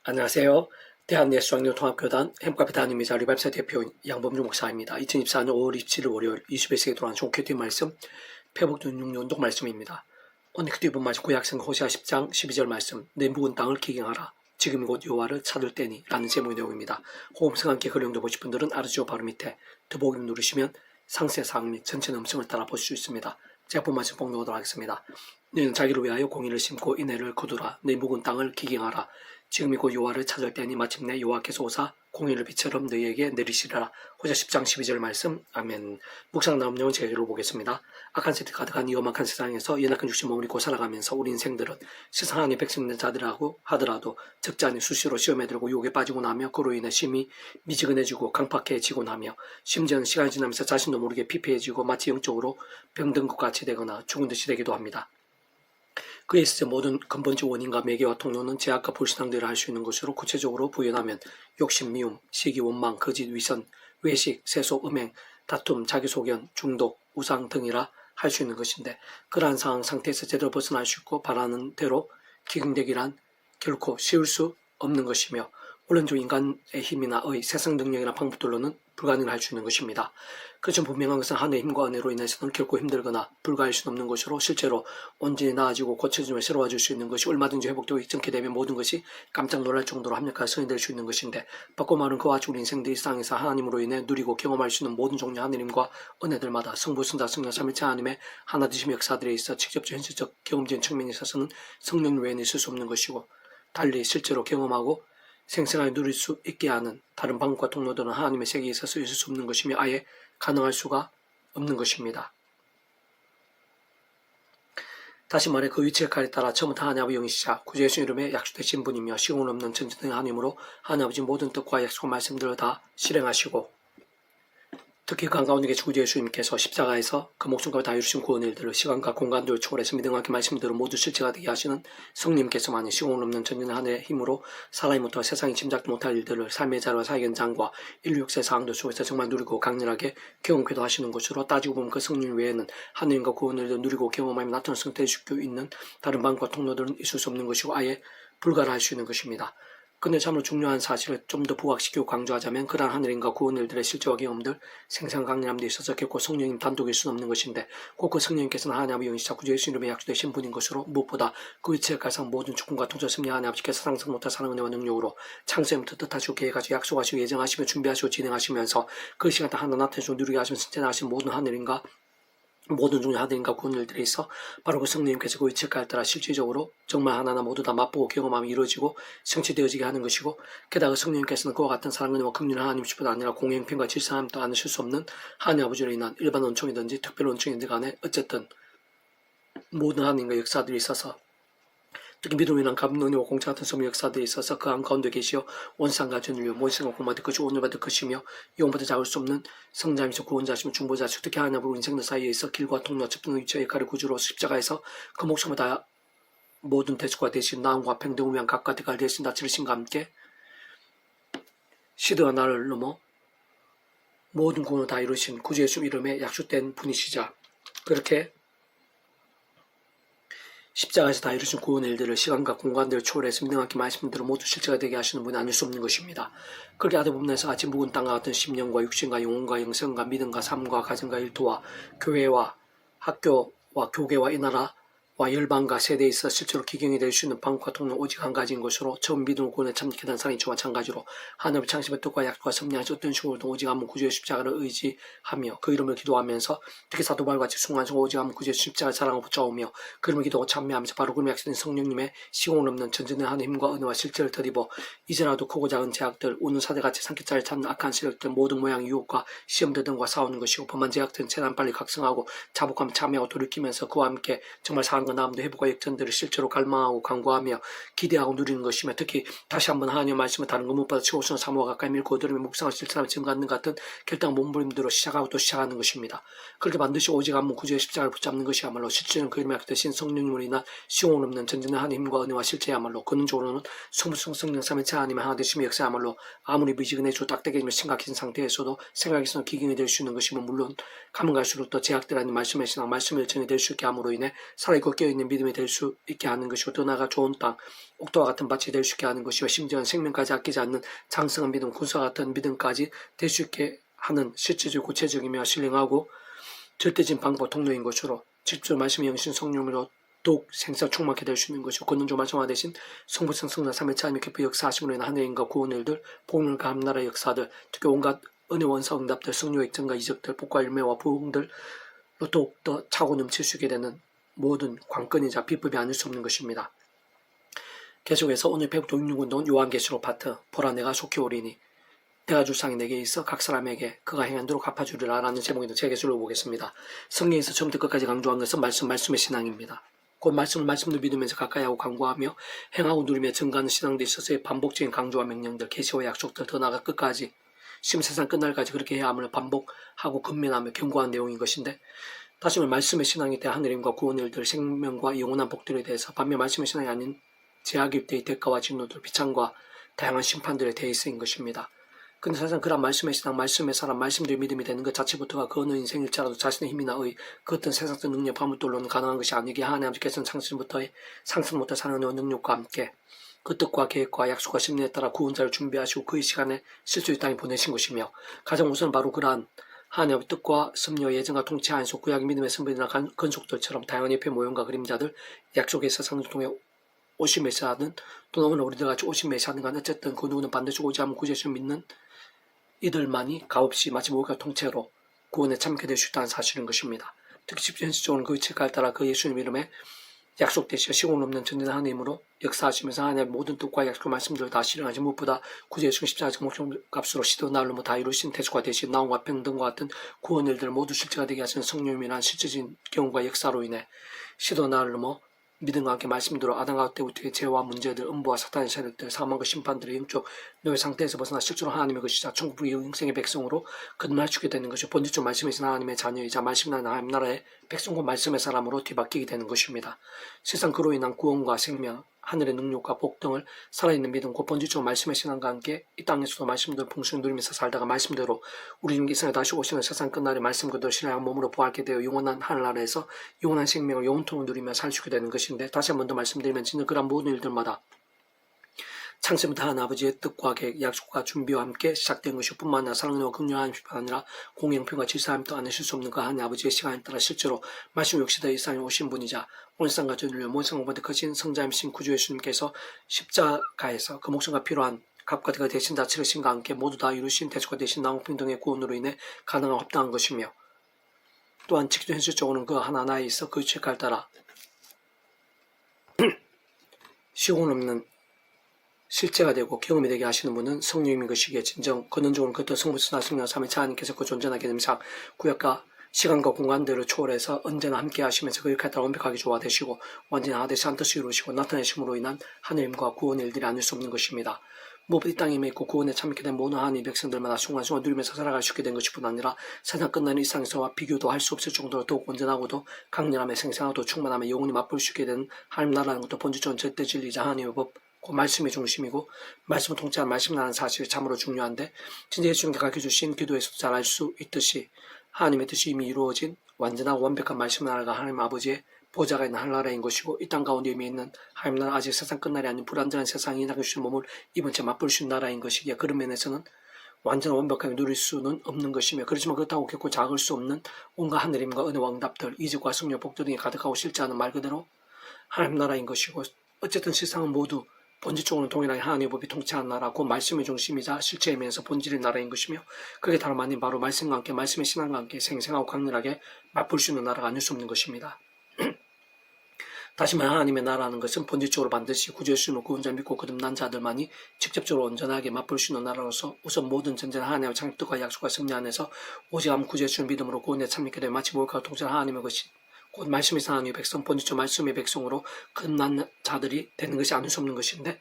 안녕하세요. 대한예수학년통합교단 햄카페 담임이자 리바입사 대표인 양범주 목사입니다. 2024년 5월 27일 월요일 21세기 돌아온 종교팀 말씀, 표복도 6년 동 말씀입니다. 오늘 그때 본 말씀 구약성 호세아 10장 12절 말씀, 내 묵은 땅을 기경하라. 지금이 곧 여호와를 찾을 때니 라는 제목의 내용입니다. 호흡성 함께 글 읽어보실 분들은 아르지오 바로 밑에 더보기를 누르시면 상세 사항 및 전체 음성을 따라 보실 수 있습니다. 제가 본 말씀 봉독하도록 하겠습니다. 너희는 자기를 위하여 공의를 심고 인애를 거두라. 내 묵은 땅을 기경하라. 지금이 곧 여호와를 찾을 때니 마침내 여호와께서 오사 공의를 빛처럼 너희에게 내리시리라. 호세아 10장 12절 말씀. 아멘. 묵상 나온 내용은 제가 읽어보겠습니다. 악한 세대 가득한 위험한 세상에서 연약한 육신 몸을 입고 살아가면서 우리 인생들은 세상 안에 백성 있는 자들하고 하더라도 적지 않은 수시로 시험에 들고 유혹에 빠지고 나며 그로 인해 심히 미지근해지고 강팍해지고 나며 심지어는 시간이 지나면서 자신도 모르게 피폐해지고 마치 영적으로 병든 것 같이 되거나 죽은 듯이 되기도 합니다. 그에 있어 모든 근본적 원인과 매개와 통로는 죄악과 불신앙들을 할 수 있는 것으로 구체적으로 부연하면 욕심, 미움, 시기, 원망, 거짓, 위선, 외식, 세속, 음행, 다툼, 자기소견, 중독, 우상 등이라 할 수 있는 것인데, 그러한 상황 상태에서 제대로 벗어날 수 있고 바라는 대로 기경되기란 결코 쉬울 수 없는 것이며, 원론적 인간의 힘이나 세상 능력이나 방법들로는 불가능을 할 수 있는 것입니다. 그렇지만 분명한 것은 하나님의 힘과 은혜로 인해서는 결코 힘들거나 불가할 수 없는 것으로, 실제로 온전히 나아지고 고쳐지며 새로워질 수 있는 것이, 얼마든지 회복되고 익정케 되면 모든 것이 깜짝 놀랄 정도로 합력한 성이 될 수 있는 것인데, 바꿔 말은 그와 같이 우리 인생들이 세상에서 하나님으로 인해 누리고 경험할 수 있는 모든 종류의 하나님과 은혜들마다 성부, 성자, 성령, 삼위일체 하나님의 하나 되심의 역사들에 있어 직접적 현실적 경험적인 측면에 있어서는 성령 외에는 있을 수 없는 것이고, 달리 실제로 경험하고 생생하게 누릴 수 있게 하는 다른 방법과 통로들은 하나님의 세계에 있어서 있을 수 없는 것이며 아예 가능할 수가 없는 것입니다. 다시 말해 그 위치의 칼에 따라 처음부터 하나님 아버지 영이시자 구주 예수 이름에 약속되신 분이며 시공을 없는 전지전능한 하나님으로 하나님 아버지 모든 뜻과 약속과 말씀들을 다 실행하시고, 특히 그 한가운데 계신 구주 예수님께서 십자가에서 그 목숨과 다 이루신 구원 일들을 시간과 공간들을 초월해서 믿음과 말씀들을 모두 실체가 되게 하시는 성령님께서만이 시공을 없는 전지전능한 하늘의 힘으로 사람이부터 세상이 짐작도 못할 일들을 삶의 자료와 사회 현장과 인류 역사의 상황들 속에서 정말 누리고 강렬하게 경험하기도 하시는 것으로, 따지고 보면 그 성령 외에는 하느님과 구원 일들을 누리고 경험하며 나타난 성태를 수 있는 다른 방법과 통로들은 있을 수 없는 것이고 아예 불가를 할 수 있는 것입니다. 근데 참으로 중요한 사실을 좀 더 부각시키고 강조하자면, 그러한 하늘인과 구원 일들의 실제와 경험들, 생생 강렬함 데 있어서 결코 성령님 단독일 수는 없는 것인데, 꼭 그 성령님께서는 하나님 아버지 영이시자 구주 예수 이름에 약속되신 분인 것으로, 무엇보다 그 위치에 가상 모든 주권과 통제 승리 하나님 아버지께서 상상 못할 사랑 은혜와 능력으로 창세부터 뜻하시고 계획하시고 약속하시고 예정하시며 준비하시고 진행하시면서 그 시간 다 하나 나타내시고 누리게 하시면서 진행하신 모든 하늘인과 모든 종류 하나님과 구원 일들에 있어 바로 그 성령님께서 그 위치에 따라 실질적으로 정말 하나하나 모두 다 맛보고 경험하며 이루어지고 성취되어지게 하는 것이고, 게다가 성령님께서는 그와 같은 사랑 은혜와 긍휼한 하나님뿐 아니라 공행편과 질서함도 않으실 수 없는 하나님 아버지로 인한 일반 원총이든지 특별 원총이든지 간에 어쨌든 모든 하나님과 역사들이 있어서, 특히 믿음으로 인한 감론이와 공짜 같은 성령 역사들이 있어서 그 한가운데 계시어 원상과 전인류 모세가 공부받을 것이고 오늘 받을 것이며 영원부터 잡을 수 없는 성자이시며 구원자시며 중보자시며, 특히 하나님 아버지 인생들 사이에 있어 길과 통로 접등 위치의 역할을 구주로 십자가에서 그 목숨을 다 모든 대수가 되신 나음과 평등을 위한 각과 대가를 대신 다 치르신과 함께 시대와 나를 넘어 모든 구원을 다 이루신 구주 예수 이름에 약속된 분이시자, 그렇게 십자가에서 다 이루신 구원의 일들을 시간과 공간들을 초월해서 믿음과 말씀들을 모두 실체가 되게 하시는 분이 아닐 수 없는 것입니다. 그렇게 하다 보면 같이 묵은 땅과 같은 심령과 육신과 영혼과 영성과 믿음과 삶과 가정과 일터와 교회와 학교와 교계와 이 나라와 열방과 세대에 있어 실제로 기경이 될 수 있는 방법과 통로는 오직 한 가지인 것으로, 처음 믿음을 구원에 참여하게 된 사람과 마찬가지로 하나님의 창심의 뜻과 약속과 섭리하신 어떤 식으로도 오직 한 분 구주의 십자가를 의지하며 그 이름을 기도하면서, 특히 사도 바울같이 순간적으로 오직 한 분 구주의 십자가를 사랑하고 붙잡으며 그 이름을 기도하고 참여하면서 바로 그 이름에 약속된 성령님의 시공을 없는 전전의 하나님의 힘과 은혜와 실제를 덧입어 이제라도 크고 작은 제약들, 우는 사대같이 산기자를 찾는 악한 세력들, 모든 모양 유혹과 시험들 등과 싸우는 것이고, 범한 제약들은 최대한 빨리 각성하고 자복하며 참여하고 돌이키면서 그와 함께 정말 사랑과 나음도 회복과 역전들을 실제로 갈망하고 간구하며 기대하고 누리는 것이며, 특히 다시 한번 하나님의 말씀을 다른 것 무엇보다 치고서는 사모와 가까이 밀고 들으며 묵상할 실천하며 증거하는 같은 결단과 몸부림대로 시작하고 또 시작하는 것입니다. 그렇게 반드시 오직 한 분 구주의 십자가를 붙잡는 것이야말로 실제는 그 이름에 약되신 성령님으로 인한 시공을 없는 전전의 하나님의 힘과 은혜와 실제야말로, 근원적으로는 성령 삼위일체 하나님의 하나 되심의 역사야말로 아무리 미지근해지고 딱딱해지며 심각해진 상태에서도 생각에서는 기경이 될 수 있는 것이면 물론 가면 갈수록 더 제약들 아닌 말씀의 신앙, 말씀의 일정이 될 수 있게 함으로 인해 살아있고 깨어있는 믿음이 될 수 있게 하는 것이고 더 나아가 좋은 땅, 옥토와 같은 밭이 될 수 있게 하는 것이고 심지어는 생명까지 아끼지 않는 장성한 믿음, 군사와 같은 믿음까지 될 수 있게 하는 실제적 구체적이며 신령하고 절대적인 방법 통로인 것으로 직접 말씀의 영신 성령으로 더욱 생사 충만케 될 수 있는 것이고 권능조 말씀화 대신 성부성 성자 삼위차 하나님의 깊이 역사하심으로 인한 하늘의 인과 구원의 일들, 복음을 가함 나라의 역사들, 특히 온갖 은혜 원사 응답들, 성령 액정과 이적들, 복과 열매와 부흥들로 더욱더 차고 넘칠 수 있게 되는 모든 관건이자 비법이 아닐 수 없는 것입니다. 계속해서 오늘 배북 독립운동 요한계시록 파트 보라 내가 속히 오리니 내가 줄 상이 내게 있어 각 사람에게 그가 행한 대로 갚아주리라 라는 제목의 제 계시록을 보겠습니다. 성경에서 처음부터 끝까지 강조한 것은 말씀의 신앙입니다. 곧 말씀도 믿으면서 가까이 하고 강구하며 행하고 누리며 증가하는 신앙도 있어서의 반복적인 강조와 명령들, 계시와 약속들, 더 나아가 끝까지 세상 끝날까지 그렇게 해야 함을 반복하고 근면하며 경고한 내용인 것인데, 다시 말해 말씀의 신앙에 대한 하늘의 힘과 구원의 일들, 생명과 영원한 복들에 대해서, 반면 말씀의 신앙이 아닌 제약의 때의 대가와 진노들, 비창과 다양한 심판들에 대해 있어인 것입니다. 근데 사실 그런 말씀의 신앙, 말씀의 사람, 말씀대로 믿음이 되는 것 자체부터가 그 어느 인생일지라도 자신의 힘이나 그 어떤 세상적 능력, 화물돌로는 가능한 것이 아니기에 하나님 아버지께서는 상승부터 사는 능력과 함께 그 뜻과 계획과 약속과 심리에 따라 구원자를 준비하시고 그의 시간에 실수의 땅에 보내신 것이며, 가장 우선 바로 그러한 하나님의 뜻과 섭리와 예정과 통치하에 속 구약의 믿음의 선배들이나 건속들처럼 다양한 옆의 모형과 그림자들, 약속의 세상을 통해 오신 메시아든 또는 오늘 우리들 같이 오신 메시아든 간 어쨌든 그 누구는 반드시 오지 않으면 구제주를 믿는 이들만이 값없이 마치 모욕과 통째로 구원에 참게 될 수 있다는 사실인 것입니다. 특히 현실적으로는 그 책을 따라 그 예수님 이름에 약속되시어 시공 없는 전진한 하나님으로 역사하시면서 하나님의 모든 뜻과 약속 말씀들을 다 실행하시, 무엇보다 구주 예수 십자가 목적값으로 시도 날로 다 이루신 대속과 대신 나옴과 평등과 같은 구원 일들을 모두 실제가 되게 하시는 성령님이란 실제적인 경우가 역사로 인해 시도 날로 믿음과 함께 말씀대로 아담과 때부터의 죄와 문제들, 음부와 사탄의 세력들, 사망과 심판들의 영적 노예 상태에서 벗어나 실제로 하나님의 것이자 천국의 영생의 백성으로 거듭나주게 되는 것이 본질적 말씀이신 하나님의 자녀이자 말씀난 하나님 나라의 백성과 말씀의 사람으로 뒤바뀌게 되는 것입니다. 세상 그로 인한 구원과 생명, 하늘의 능력과 복 등을 살아있는 믿음, 곧 본질적 말씀의 신앙과 함께 이 땅에서도 말씀대로 풍성히 누리면서 살다가 말씀대로 우리 이 세상에 다시 오시는 세상 끝날에 말씀 그대로 신앙한 몸으로 부활하게 되어 영원한 하늘나라에서 영원한 생명을 영원토록 누리며 살수게 되는 것인데, 다시 한 번 더 말씀드리면 진짜 그런 모든 일들마다 창세부터 하나님 아버지의 뜻과 계획, 약속과 준비와 함께 시작된 것이 뿐만 아니라 사랑과 긍휼한 뿐만 아니라 공영평과 질서함도 안 하실 수 없는 그 하나님 아버지의 시간에 따라 실제로 말씀 역시 이 세상에 오신 분이자 온상과 전율 모성보다 크신 성자이신 구주 예수님께서 십자가에서 그 목숨과 필요한 값과 대가 대신 다 치르신과 함께 모두 다 이루신 대속과 대신 나무평등의 구원으로 인해 가능한 합당한 것이며, 또한 직접 현실적으로는 그 하나하나에 있어 그 책을 따라 시공 없는 실제가 되고 경험이 되게 하시는 분은 성령님인 것이기에 진정 근원적으로 그것도 성부스나 성령 삼위차 하나님께서 그 존재하게 되면서 구약과 시간과 공간들을 초월해서 언제나 함께 하시면서 그 역할에 따라 완벽하게 조화되시고 완전히 하나되시 한 뜻을 이루시고 나타내심으로 인한 하나님과 구원의 일들이 아닐 수 없는 것입니다. 무엇보다 이 땅에 있고 구원에 참게 된 모든 하나님 백성들마다 순간순간 누리면서 살아갈 수 있게 된 것이 뿐 아니라 세상 끝나는 이 세상에서와 비교도 할 수 없을 정도로 더욱 온전하고도 강렬하며 생생하고 충만하며 영원히 맛볼 수 있게 되는 하나님 나라는 것도 본질적인 절대 진리이자 하나님의 법, 그 말씀의 중심이고 말씀을 통치하는 말씀이라는 사실이 참으로 중요한데, 진짜 예수님께 가르쳐주신 기도에서도 잘 알 수 있듯이 하나님의 뜻이 이미 이루어진 완전하고 완벽한 말씀 나라가 하나님 아버지의 보좌가 있는 하늘나라인 것이고, 이 땅 가운데 이미 있는 하나님 나라, 아직 세상 끝날이 아닌 불완전한 세상이 인하주신 몸을 이번 채 맛볼 수 있는 나라인 것이기에 그런 면에서는 완전 완벽하게 누릴 수는 없는 것이며, 그렇지만 그렇다고 결코 작을 수 없는 온갖 하늘임과 은혜와 응답들, 이적과 성령 복들 등이 가득하고 실제하는 말 그대로 하나님 나라인 것이고, 어쨌든 세상은 모두 본질적으로는 동일하게 하나님의 법이 통치하는 나라, 그 말씀의 중심이자 실체이면서 본질의 나라인 것이며, 그게 다름 아닌 바로 말씀과 함께 말씀의 신앙과 함께 생생하고 강렬하게 맛볼 수 있는 나라가 아닐 수 없는 것입니다. 다시 말해 하나님의 나라는 것은 본질적으로 반드시 구주 예수님을 구원자 믿고 거듭난 자들만이 직접적으로 온전하게 맛볼 수 있는 나라로서 우선 모든 전제는 하나님의 창립과 약속과 섭리 안에서 오직 한 구주 예수님을 믿음으로 구원에 참여하게 되어 마치 모욕과 통치하는 하나님의 것이 곧 말씀이 하나님의 백성, 본질적 말씀의 백성으로 거듭난 자들이 되는 것이 아닐 수 없는 것인데,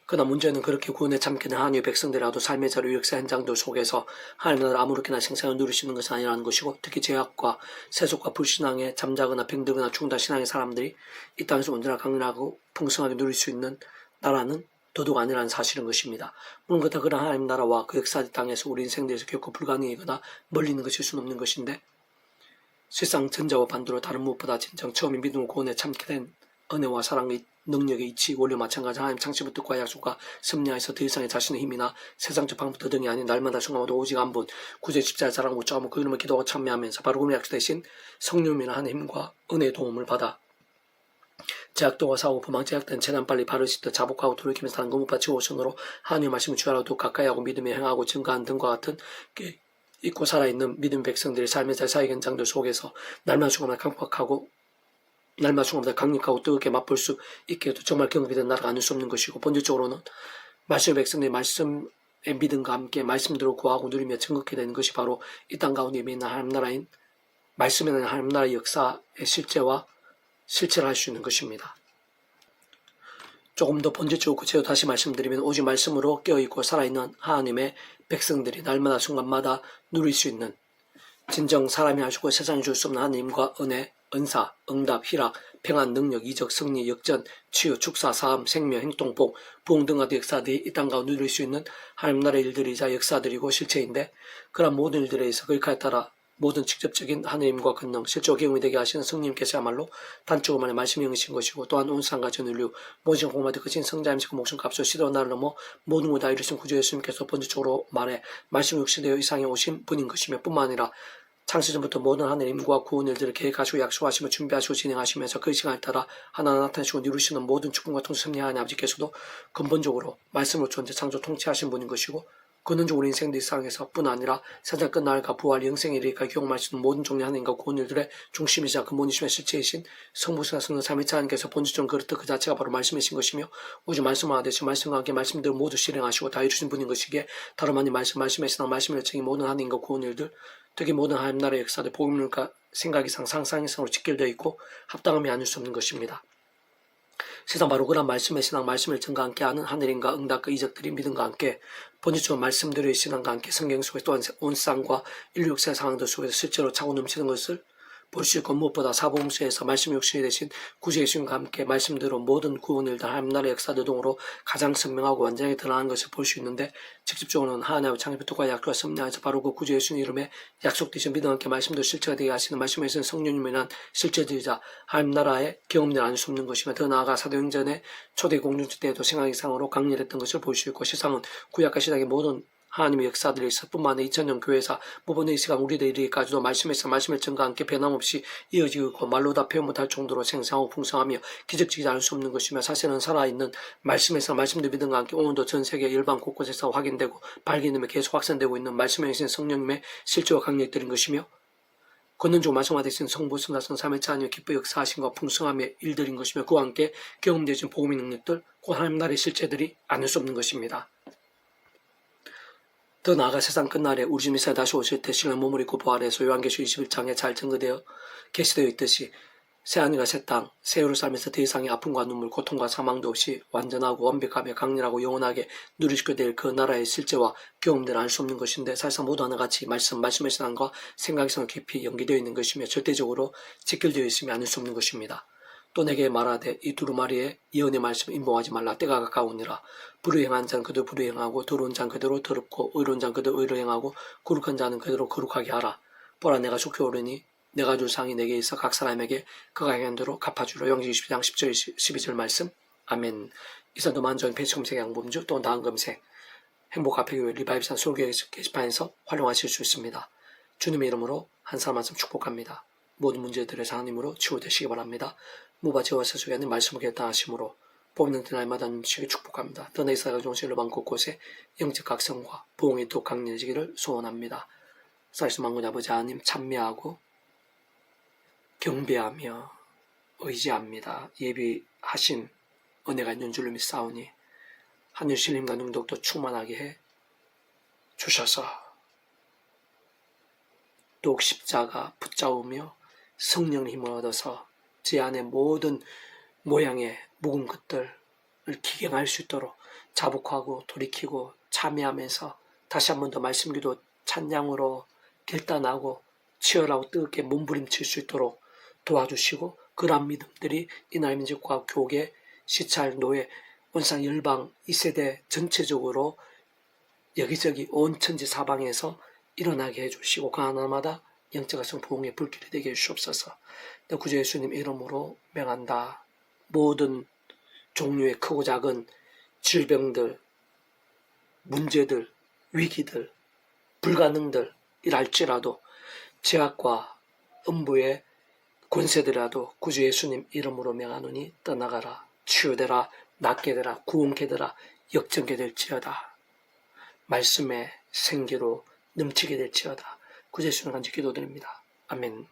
그러나 문제는 그렇게 구원에 참게 된 하나님의 백성들이라도 삶의 자료 역사 현장들 속에서 하나님의 나라를 아무렇게나 생생을 누릴 수 있는 것은 아니라는 것이고, 특히 죄악과 세속과 불신앙에 잠자거나 병들거나 죽는다 신앙의 사람들이 이 땅에서 언제나 강렬하고 풍성하게 누릴 수 있는 나라는 더더욱 아니라는 사실인 것입니다. 물론 그렇다 그런 하나님 나라와 그 역사의 땅에서 우리 인생들에서 결코 불가능이거나 멀리 있는 것일 수는 없는 것인데, 실상 전자와 반대로 다른 무엇보다 진정 처음에 믿음을 구원에 참게 된 은혜와 사랑의 능력의 이치 원리 마찬가지 하나님 창시부 뜻과 약속과 섭리하에서 더 이상의 자신의 힘이나 세상적 방법도 등이 아닌 날마다 순간마다 오직 한 분 구제 십자를 자랑하고 짜고 그 이름을 기도하고 참여하면서 바로 그 약속 대신 성령이나 하나님과 은혜의 도움을 받아 제약도와 사고 부망 제약된 재난 빨리 바를 수 있도록 자복하고 돌이키면서 사는 것못 바치고 오션으로 하나님의 말씀을 주하라도 가까이 하고 믿음에 행하고 증거한 등과 같은 잊고 살아있는 믿음 백성들의 삶의 사회 현장들 속에서 날마다 순간마다 강박하고 날마다 순간마다 강력하고 뜨겁게 맛볼 수 있게 해도 정말 경험이 된 나라가 아닐 수 없는 것이고 본질적으로는 말씀의 백성들의 말씀의 믿음과 함께 말씀대로 구하고 누리며 증거하게 되는 것이 바로 이 땅 가운데 있는 하나님 나라인 말씀에 대한 하나님 나라의 역사의 실제와 실체를 할 수 있는 것입니다. 조금 더 본질적으로 구체적으로 다시 말씀드리면 오직 말씀으로 깨어있고 살아있는 하나님의 백성들이 날마다 순간마다 누릴 수 있는 진정 사람이 하시고 세상이 줄 수 없는 하나님과 은혜, 은사, 응답, 희락, 평안, 능력, 이적, 승리, 역전, 치유, 축사, 사함, 생명, 행동복, 부흥 등과 역사들이 이 땅 가운데 누릴 수 있는 하나님 나라의 일들이자 역사들이고 실체인데 그런 모든 일들에 의해서 글카에 따라 모든 직접적인 하느님과 권능, 실제로 경험이 되게 하시는 성령님께서야말로 단적으로만의 말씀이 영이신 것이고 또한 온 세상과 전 인류 모든 공마대 크신 성자임시고 목숨값을 시도한 나를 넘어 모든 것을 다 이루신 구주 예수님께서 본질적으로 말해 말씀 육신되어 이 세상에 오신 분인 것이며 뿐만 아니라 창세전부터 모든 하느님과 구원 일들을 계획하시고 약속하시며 준비하시고 진행하시면서 그 시간에 따라 하나하나 나타내시고 이루시는 모든 축복과 통치 섭리하는 아버지께서도 근본적으로 말씀으로 존재 창조 통치하신 분인 것이고 근원적으로 인생들 세상에서 뿐 아니라 세상 끝날과 부활 영생에 이르기까지 경험할 수 있는 모든 종류 하나님과 구원 일들의 중심이자 근본이시며 실체이신 성부시나 성령 삼위일체 하나님께서 본질적으로 그렇듯 그 자체가 바로 말씀이신 것이며 오직 말씀을 하듯이 말씀과 함께 말씀들을 모두 실행하시고 다 이루신 분인 것이기에 다름 아닌 말씀의 신앙 말씀의 열정이 모든 하나님과 구원 일들 특히 모든 하나님 나라의 역사들 복음론과 생각 이상 상상 이상으로 직결되어 있고 합당함이 아닐 수 없는 것입니다. 세상 바로 그런 말씀의 신앙 말씀을 전과 함께 하는 하늘인과 응답과 이적들이 믿음과 함께 본질적으로 말씀들의 신앙과 함께 성경 속에 또한 온 세상과 인류 역사의 상황들 속에서 실제로 차고 넘치는 것을 볼 수 있고 무엇보다 사복음서에서 말씀 육신이 되신 구주 예수님과 함께 말씀대로 모든 구원일들 하나님 나라의 역사들 등으로 가장 선명하고 완전하게 드러나는 것을 볼 수 있는데 직접적으로는 하나님의 창조부터가 약속과 섭리하여서 바로 그 구주 예수님 이름에 약속되신 믿음과 함께 말씀도 실체가 되게 하시는 말씀에서는 성령님에 대한 실제들이자 하나님 나라의 경험들 아닐 수 없는 것이며 더 나아가 사도행전의 초대 공동체 때에도 생각 이상으로 강렬했던 것을 볼 수 있고 세상은 구약과 신약의 모든 하나님의 역사들이 있을 뿐만 아니라 2000년 교회사 무번의 시간 우리들 이르기까지도 말씀에서 말씀의 전과 함께 변함없이 이어지고 있고 말로 다 표현 못할 정도로 생생하고 풍성하며 기적적이지 않을 수 없는 것이며 사실은 살아있는 말씀에서 말씀도 믿음과 함께 오늘도 전 세계 열방 곳곳에서 확인되고 발견되며 계속 확산되고 있는 말씀에 계신 성령님의 실제와 강력들인 것이며 권능적으로 말씀하신 성부, 성자성, 삼위일체 하나님의 기뻐 역사하신과 풍성함의 일들인 것이며 그와 함께 경험되어진 복음의 능력들 곧 하나님 나라의 실체들이 아닐 수 없는 것입니다. 더 나아가 세상 끝날에 우리 주 미사에 다시 오실 때 신랑 몸을 입고 부활해서 요한계시록 21장에 잘 증거되어 계시되어 있듯이 새하늘과 새 땅, 새 예루살렘에서 더 이상의 아픔과 눈물, 고통과 사망도 없이 완전하고 완벽하며 강렬하고 영원하게 누리시게 될 그 나라의 실제와 경험들을 알 수 없는 것인데 사실상 모두 하나같이 말씀의 신앙과 생각에서 깊이 연계되어 있는 것이며 절대적으로 직결되어 있으며 아닐 수 없는 것입니다. 또 내게 말하되 이 두루마리에 예언의 말씀 인봉하지 말라 때가 가까우니라. 불의행한 자는 그대로 불의행하고 더러운 자는 그대로 더럽고 의로운 자는 그대로 의로 행하고 거룩한 자는 그대로 거룩하게 하라. 보라 내가 속히 오르니 내가 줄 상이 내게 있어 각 사람에게 그가 행한 대로 갚아주라. 영지 20장 10절 12절 말씀. 아멘. 이산도 만정 배치검색 양범주 또 나은 검색 행복카페교회 리바이브산 솔교회 게시판에서 활용하실 수 있습니다. 주님의 이름으로 한 사람 한 사람 축복합니다. 모든 문제들의 하나님으로 치유되시기 바랍니다. 무바지와 세속에 있는 말씀을 결단하심으로 뽑는 날마다 넘치게 축복합니다. 떠나 이스라엘 종실로 방 곳곳에 영적 각성과 부흥이 더 강렬해지기를 소원합니다. 살수 만군 아버지 하나님 찬미하고 경배하며 의지합니다. 예비하신 은혜가 있는 줄로 믿사오니 하늘 신림과 능력도 충만하게 해 주셔서 또 십자가 붙잡으며 성령의 힘을 얻어서 제 안에 모든 모양의 묵은 것들을 기경할 수 있도록 자복하고 돌이키고 참여하면서 다시 한 번 더 말씀기도 찬양으로 결단하고 치열하고 뜨겁게 몸부림칠 수 있도록 도와주시고 그러한 믿음들이 이날 민족과 교계, 시찰, 노예, 온상 열방 2세대 전체적으로 여기저기 온 천지 사방에서 일어나게 해주시고 그 하나마다 영적하신 부흥의 불길이 되게 해주시옵소서. 내 구주 예수님 이름으로 명한다. 모든 종류의 크고 작은 질병들, 문제들, 위기들, 불가능들이랄지라도 제약과 음부의 권세들이라도 구주 예수님 이름으로 명하노니 떠나가라. 치유되라. 낫게 되라. 구원케 되라. 역전케 될지어다. 말씀의 생기로 넘치게 될지어다. 구주 예수님 간절히 기도드립니다. 아멘.